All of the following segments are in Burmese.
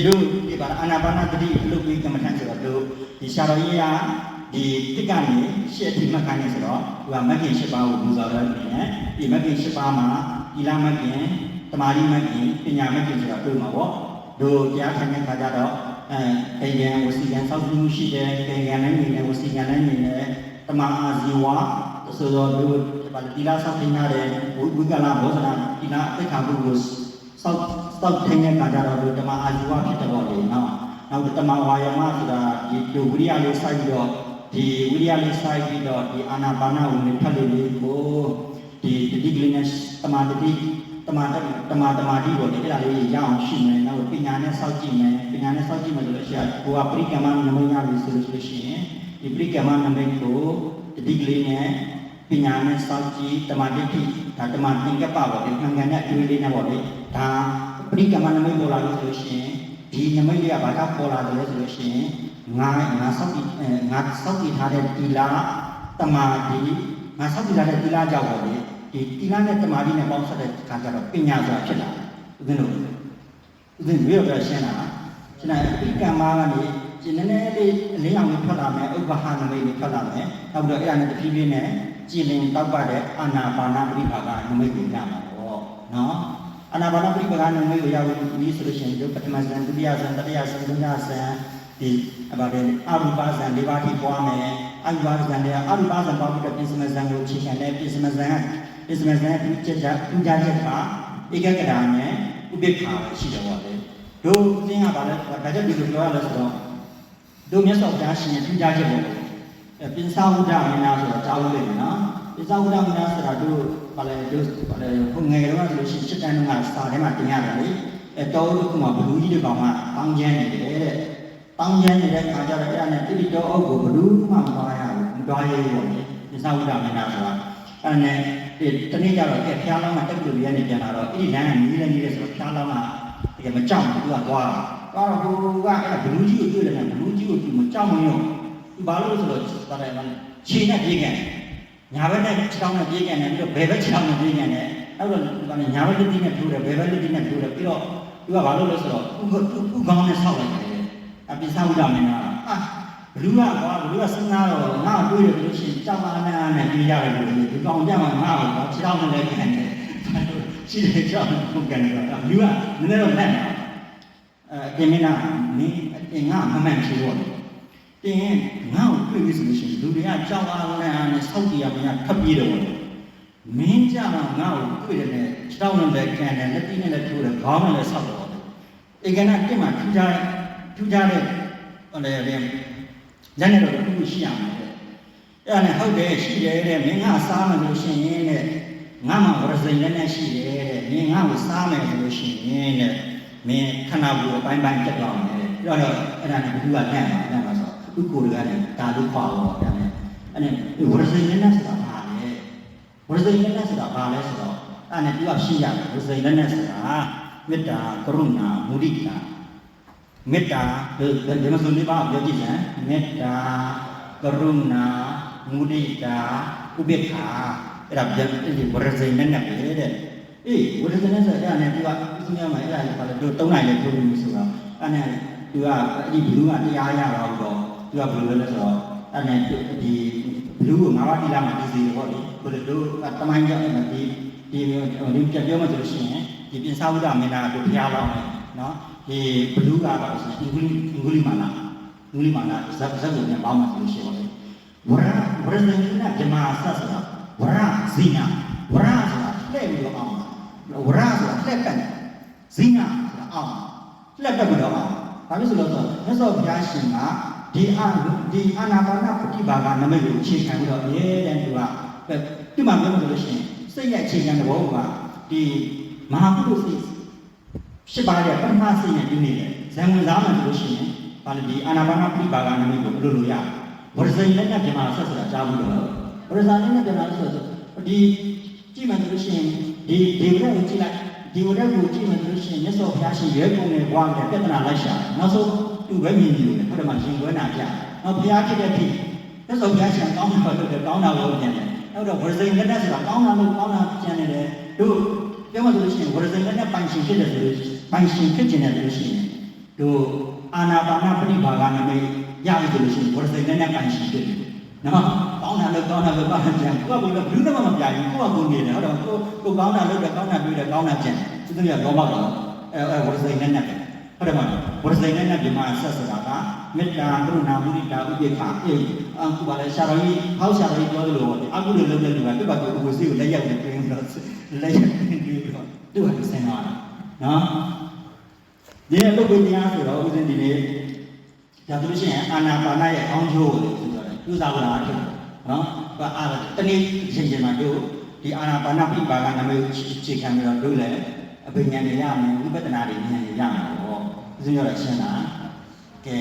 ดูที่บ้านอนาบานาตรีลูกวิกรรมฐานสุดดูที่ชาโรยาที่ที่การนี้เชื่อที่มาการนี้สุดว่าไม่เกี่ยวกับว่าบุญสารเนี่ยที่ไม่เกี่ยวกับมาอีลาไม่เกี่ยวตมารีไม่เกี่ยวปัญญาไม่เกี่ยวกับตัวมาว่าดูที่อาจารย์เขาจะบอกไอ้ยังวสิยังสาวดูสิเดไอ้ยังนั่นนี่วสิยังนั่นนี่ตมาอาจิวะสุดดูบ้านที่ลาสาวที่น่าเด่นบุญกาลาโบสถ์ที่น่าที่ข้าบุญสาวที่เนี่ยการจะเราดูตมาอาจิวะที่จะบอกเลยนะเราตมาวายามาสุดาที่ดูวิริยะเลสัยดอที่วิริยะเลสัยดอที่อานาปานาอุณิทัลเลโกที่ดิกลินส์ตมาที่ตมาที่บอกที่เราเลยยาวชิมเลยนะว่าปีนี้เนี่ยสาวจีนเลยปีนี้เนี่ยสาวจีนมาดูเลยใช่กูว่าปริกรรมนำไม่ยากวิสุทธิ์ชิมที่ปริกรรมนำไม่กูดิกลินเนี่ยปีนี้เนี่ยสาวจีนตมาที่ถ้าตมาที่ก็ป่าวที่ทำงานเนี่ยที่วิริยะบอกเลยถ้าปริกรรมนำไม่โบราณวิสุทธิ์ชิมที่นำไม่เรียกว่าถ้าโบราณวิสุทธิ์ชิมงาสาวจีนท่าเด็ดกีฬาตมาที่งาสาวจีนท่าเด็ดกีฬาเจ้าบอกเลยที่กีฬาเนี่ยตมาที่เนี่ยบ้องสัตว์การจะเราเป็นอย่างไรใช่ไหมนี่เรื่องอะไรเช่นนั้นฉะนั้นปีกรรมมาเนี่ยฉะนั้นเนี่ยเลี้ยงมีพลังไหมอุปหารไม่มีพลังไหมเราดูไอ้อันนี้ที่พี่เนี่ยจีนเนี่ยตั้งแต่อานาปานาปริภาการไม่มีการมาเนาะอานาปานาปริภาการไม่มีอย่างนี้สุดเช่นเดียวปัจจุบันสันตุยาสันตยาสันตุยาสันที่แบบอารุปาสันเดวาที่พ่อแม่อายุบาสันเดียอารุปาสันพ่อที่เป็นสมัยสันโลชิคันเนี่ยเป็นสมัยสันที่จะทุจริตป่ะอีกแค่นั้นเนี่ยอุเบกขาရှိတယ်ပေါ့လေတို့သင်ကပါလဲဒါကြောင့်ဒီလိုပြောရလဲဆိုတော့တို့မြတ်စွာဘုရားရှင်ရဲ့ထူးခြားချက်ပေါ့ပိဿဝုဒ္ဓမင်းသားဆိုတော့ကြားလို့လေနော်ပိဿဝုဒ္ဓမင်းသားဆိုတာတို့ပါလဲဟိုငယ်တော့ဆိုလို့ရှိရင်7တန်းကစာထဲမှာတင်ရတယ်လေတောတို့ကမှဘလူးကြီးတွေကောင်မှတောင်းကျမ်းနေတယ်တဲ့တောင်းကျမ်းနေတဲ့ခါကျတော့အဲ့ဒါနဲ့တိတိတောအုပ်ကိုဘလူးမှမသွားရဘူးမသွားရဘူးပေါ့လေပိဿဝုဒ္ဓမင်းသားဆိုတာအဲ့နဲ့တနေ့ကျတော့ဖျားလောင်းကတက်လို့ရနေပြန်လာတော့အဲ့ဒီလမ်းကနီးနေဆိုတော့ဖျားလောင်းကတကယ်မကြောက်ဘူးသူကသွားတော့ဟိုကအဲ့ဘလူးကြီးကိုတွေ့တယ်ဘလူးကြီးကိုသူမကြောက်မရောသူဘာလို့ဆိုတော့ပါတယ်ခြေနဲ့ပြေးကန်ညာဘက်နဲ့ခြေထောက်နဲ့ပြေးကန်တယ်ပြီးတော့ဘယ်ဘက်ခြေထောက်နဲ့ပြေးကန်တယ်အဲ့တော့ညာဘက်လက်တီးနဲ့ထိုးတယ်ဘယ်ဘက်လက်တီးနဲ့ထိုးတယ်ပြီးတော့သူကဘာလို့လဲဆိုတော့သူ့ခေါင်းနဲ့ဆောက်လိုက်တယ်အပိဿဝုဒ္ဓမင်းကဘလူးကစဉ်းစားတော့ငါ့ကိုတွေးတယ်လို့ရှိရင်ကြောက်ပါနဲ့ပြေးရတယ်လို့ဒီကောင်ကြမှာငါ့ကိုခြေထောက်နဲ့လည်းကန်တယ်ရှိတယ်ကြောက်ကိုကန်တယ်ဘလူးကနည်းနည်းတော့လက်တယ်တင်မင်းကနင်းတင်ငါမမှန်ဖြေတော့တင်ငါ့ကိုတွေ့ပြီဆိုလို့ရှိရင်လူတွေကကြောက်အားနဲ့ဆောက်တရားမင်းကထပ်ပြေးတယ်မင်းကြတော့ငါ့ကိုတွေ့တယ်နဲ့ခြေထောက်နဲ့လည်းကန်တယ်လက်တီးနဲ့လည်းထိုးတယ်ခေါင်းနဲ့လည်းဆောက်တော့ဧကနာတင်မှာထူးခြားတဲ့ဟိုလည်းလက်နဲ့တော့သူ့ရှိရမယ်အဲ့ဒါနဲ့ဟုတ်တယ်ရှိတယ်တဲ့မင်းကစားမယ်လို့ရှိရင်တဲ့ငါမှဝရစိန်နဲ့ရှိတယ်တဲ့မင်းငါ့ကိုစားမယ်လို့ရှိရင်တဲ့မင်းခဏကိုအပိုင်းပိုင်းတက်သွားမယ်တဲ့ပြောတော့အဲ့ဒါနဲ့ဘုရားနဲ့မှာဆိုသူ့ကိုယ်ကလည်းဒါလို့ခေါ်တော့တယ်အဲ့နဲ့ဝရစိန်နဲ့ဆိုတာဘာလဲဝရစိန်နဲ့ဆိုတာဘာလဲဆိုတော့အဲ့နဲ့သူကရှိရတယ်ဝရစိန်နဲ့ဆိုတာမေတ္တာကရုဏာမုဒိတာမေတ္တာဒီမှာဆိုနေပါပြောကြည့်ရင်မေတ္တာကရုဏာမုဒိတာဥပေက္ခာအဲ့ဒါပြန်ဒီဝရဇိနဲ့နဲ့ပဲတဲ့အေးဝရဇိနဲ့ဆိုအဲ့ဒါနဲ့သူကသူများမှာအဲ့ဒါလည်းပါလို့3နိုင်လည်းပြောလို့ဆိုတော့အဲ့နဲ့သူကဒီဘလူးကတရားရတော့သူကဘလူးလဲဆိုတော့အဲ့နဲ့ဒီဘလူးကိုငါးပါးတိလာမှာဒီစီပေါ့လေဘယ်လိုတမိုင်းကြောင့်အဲ့ဒီပြန်ပြောမှဆိုလို့ရှိရင်ဒီပိဿဝုဒ္ဓမင်းသားတို့ဖျားလောင်းတယ်နော်ဒီဘလူးကပါဆိုရင်အင်္ဂုလိမာနဇက်ကိုပြန်ပေါင်းမှဆိုလို့ရှိရင်ဝရဇိနာဓမ္မဆတ်ဆိုတာဝရဇိနာဝရဆိုတာလှည့်ပြီးတော့အောင်ဝရဆိုတာလှည့်ပတ်ဇိနာဆိုတာအောင်လှည့်ပတ်ပြီးတော့အောင်ဘာဖြစ်လို့လဲဆိုတော့မြတ်စွာဘုရားရှင်ကဒီအာနာပါနပฏิဘာကနမိတ်ကိုအခြေခံပြီးတော့ရဲတဲ့သူကဒီမှာပြောလို့ရှိရင်စိတ်ရဲ့အခြေခံသဘောကဒီမဟာပုရုစိတ်ရှစ်ပါးရဲ့ပထမစိတ်နဲ့ဒီနေတယ်ဇံဝင်စားမှလို့ရှိရင်ဘာလို့ဒီအာနာပါနပฏิဘာကနမိတ်ကိုဘယ်လိုလုပ်ရဝရဇိနဲ့ပြန်လာဆက်ဆိုတာကြားဘူးတော့ဝရဇိနဲ့ပြန်လာဆိုတော့ဒီကြည့်မှလို့ရှိရင်ဒီဝရကိုကြည့်လိုက်ဒီဝရကိုကြည့်မှလို့ရှိရင်မြတ်စွာဘုရားရှင်ရဲကုန်နဲ့ဘွားနဲ့ပြဿနာလိုက်ရှာနောက်ဆုံးသူပဲမြင်နေတယ်ဘုရားမှာရှင်ကွဲနာပြနောက်ဘုရားဖြစ်တဲ့ဖြစ်မြတ်စွာဘုရားရှင်ကောင်းတာလို့ကောင်းတာလို့ပြန်တယ်နောက်တော့ဝရဇိနဲ့ဆိုတာကောင်းတာလို့ကောင်းတာပြန်နေတယ်တို့ပြောမှလို့ရှိရင်ဝရဇိနဲ့ပိုင်ရှင်ဖြစ်တယ်ဆိုလို့ပိုင်ရှင်ဖြစ်ခြင်းတယ်လို့ရှိရင် တို့အာနာပါနပရိဘာဂနမိတ်ရပြီဆိုလို့ရှိရင်ဘောရစိတ်နဲ့ကန်ရှိတယ်နော်ကောင်းတာလို့ကောင်းတာလို့ကောင်းတာပြန်ကိုကဘယ်လိုမှမပြရင်ကိုကကိုနေတယ်ဟုတ်တော့ကိုကောင်းတာလို့ကောင်းတာတွေ့တယ်ကောင်းတာပြန်သူတို့ကလောဘကတော့ဘောရစိတ်နဲ့ဟုတ်တယ်မလားဘောရစိတ်နဲ့ပြန်မှာဆက်ဆိုတာကမေတ္တာကရုဏာမုဒိတာဥပေက္ခအခုပါလဲရှာတော်ကြီးဟောက်ရှာတော်ကြီးပြောသလိုအခုလိုလုပ်တဲ့လူကသူ့ဘာကိုဝစီကိုလက်ရောက်နေပြင်တော့လက်ရောက်နေပြီးတော့သူ့ဟာစဉ်းစားတာနော်ဒီအလုပ်ကိုတရားဆိုတော့ဦးဇင်းဒီနေ့ဒါဆိုလို့ရှိရင်အာနာပါနရဲ့အောင်းကျိုးကိုဆိုတော့ပြုစားဖို့လားဖြစ်နော်တနည်းရှင်းမှာတို့ဒီအာနာပါနပြပါကနမိတ်ခြေခံပြီးတော့တို့လည်းအပညာတွေရမယ်ဝိပဿနာတွေဉာဏ်တွေရမှာပေါ့ဦးဇင်းရောရှင်းတာကဲ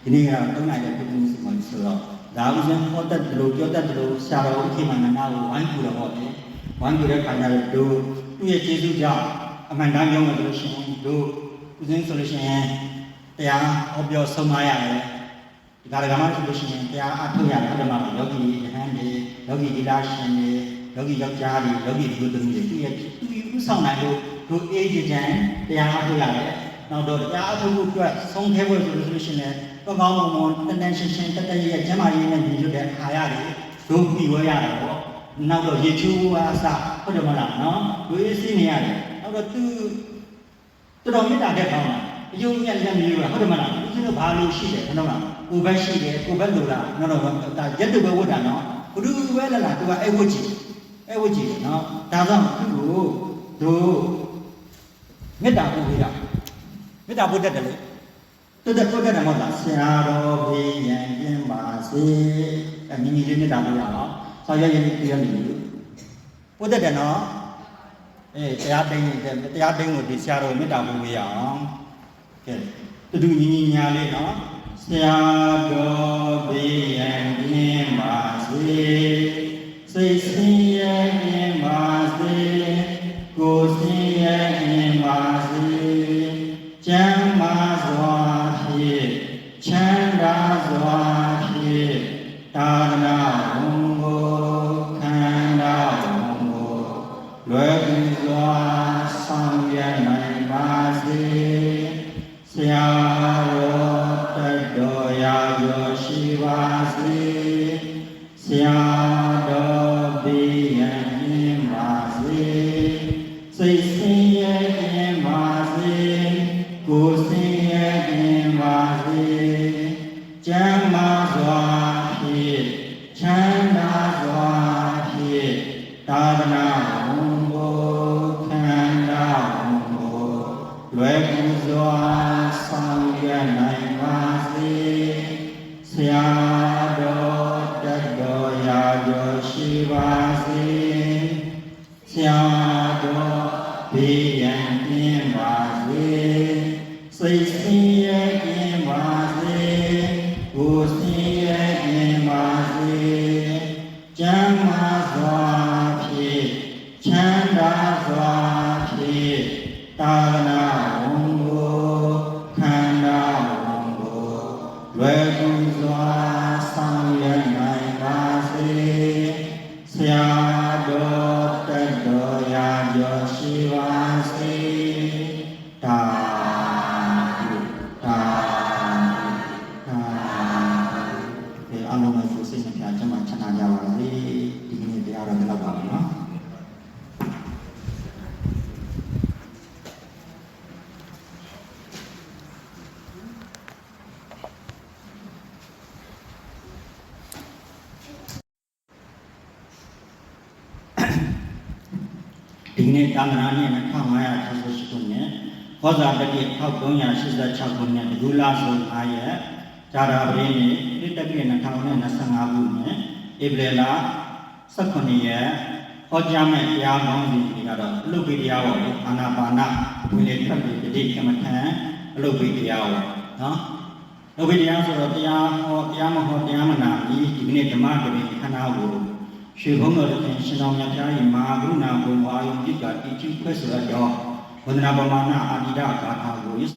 ဒီနေ့ကတော့3နိုင်တဲ့ပြုမှုစီမံဆိုတော့ဒါဦးဇင်းဟောတတ်တယ်လို့ပြောတတ်တယ်လို့ဆရာတော်ဦးခေမန္တနာကိုဝိုင်းကူတော့ပေါ့လေဝိုင်းကူတဲ့ခါကျတော့တို့သူ့ရဲ့ကျေးဇူးကြောင့်အမှန်တမ်းပြောမယ်ဆိုလို့ရှိရင်တို့ဦးဇင်းဆိုလို့ရှိရင်တရားဟောပြောဆုံးမရတယ်ဒီကရကမှဆိုလို့ရှိရင်တရားအထုတ်ရတယ်ဟုတ်တယ်မလားယောဂီယဟန်တွေယောဂီဒီလာရှင်တွေယောဂီယောက်ျားတွေယောဂီဒီလိုတွေသူ့ရဲ့ဥဆောင်နိုင်လို့တို့အေးကြည်ကြံတရားအထုတ်ရတယ်နောက်တော့တရားအထုတ်ဖို့အတွက်ဆုံးခဲဖို့ဆိုလို့ရှိရင်ကောင်းကောင်းမွန်မွန်တန်တန်ရှင်းရှင်းတက်တက်ရဲ့ကျမ်းမာရေးနဲ့ညီညွတ်တဲ့ခါရတယ်တို့ပြီးဝဲရတယ်ပေါ့နောက်တော့ရေချိုးအားစဟုတ်တယ်မလားနော်ဝေးစီးနေရတယ်နောက်တော့သူတော်မေတ္တာတဲ့ကောင်းတာအယုံမြတ်လက်မျိုးရဟုတ်တယ်မလားဦးဇင်းတို့ဘာလို့ရှိတယ်ဟုတ်လားကိုယ်ပဲရှိတယ်ကိုယ်ပဲလိုလားနောက်တော့ဒါရက်တူပဲဝတ်တာနော်ဘုဒ္ဓပဲလားသူကအဲ့ဝတ်ကြည့်နော်ဒါကြောင့်သူ့ကိုတို့မေတ္တာပို့ရမေတ္တာပို့တတ်တယ်လေတိုးတက်တယ်မဟုတ်လားဆရာတော်ဘေးရန်ပြင်းပါစေအမိမိလေးမေတ္တာပို့ရအောင်ဆောက်ရရင်ပြရနေလို့ပို့တတ်တယ်နော်တရားသိမ်းကိုဒီဆရာတော်မေတ္တာပို့ရအောင်ကဲတူညီညီညာလေးနော်ဆရာတော်ဘေးရန်ပြင်းပါစေစိတ်ဆင်းရဲခြင်းပါစေကိုယ်ဆင်းရဲခြင်းပါစေကျမ်းမာစွာဖြင့်ချမ်းသာစွာဖြင့်သာသနာဝန်ကိုခံတာဝန်ကိုလွယ်ကူစွာဆောင်ရွက်နိုင်ပါစေဆရာတော်တတ်တော်ရာကျော်ရှိပါစေဆရာတော်ဘေးရန်ကင်းပါစေစိတ်ဆင်းရဲခြင်းပါစေကိုယ်ဆင်းရဲခြင်းပါစေကျမ်းမာစွာဖြင့်ချမ်းသာစွာဖြင့်သာသနာဝန်ကိုခံတာဝန်ကိုလွယ်ကူစွာဆောင်ရွက်နိုင်ပါစေဆရာတော်တတ်တော်ရာကျော်ရှိပါစေဆရာတော်ဘေးရန်ကင်းပါစေစိတ်ဆင်းရဲခြင်းပါစေကိုယ်ဆင်းရဲခြင်းပါစေကျမ်းမာစွာဖြင့်ချမ်းသာစွာဖြင့်သာသနာဝန်ကိုခံတာဝန်ကိုလွယ်ကူစွာဆောင်ရွက်နိုင်ပါစေဆရာတော်တတ်တော်ရာကျော်ရှိပါစေတာအလုံးစုံစိတ်နှပြချမ်းသာချမ်းသာကြပါစေဒီနေ့တရားတော်လည်းပါမယ်နော်ဒီနေ့သာသနာ့နှစ်1568ခုနှစ်ဟောဇာတတိ1386ခုနှစ်ဒုလဆို9ရက်ဇာတာပရိနေ့တိတက္ကရာ2025ခုနှစ်ဧပြီလ18ရက်ဟောကြားမဲ့တရားကောင်းစီတွေကတော့အလုတ်ပိတရားပေါ့လေအာနာပါနဝင်လေထွက်ပြီးတတိကမ္မထံအလုတ်ပိတရားပေါ့နော်အလုတ်ပိတရားဆိုတော့တရားဟောတရားမဟောတရားမနာပြီးဒီနေ့ဓမ္မတပိခန္ဓာကိုရွှေဘုံတော်တင်ရှင်တော်မြတ်ဖျား၏မဟာကရုဏာဘုံဝါယုံတိကတိကျခွဲဆိုတော့ဝန္ဒနာပမာဏအာတိဒဂါထာကို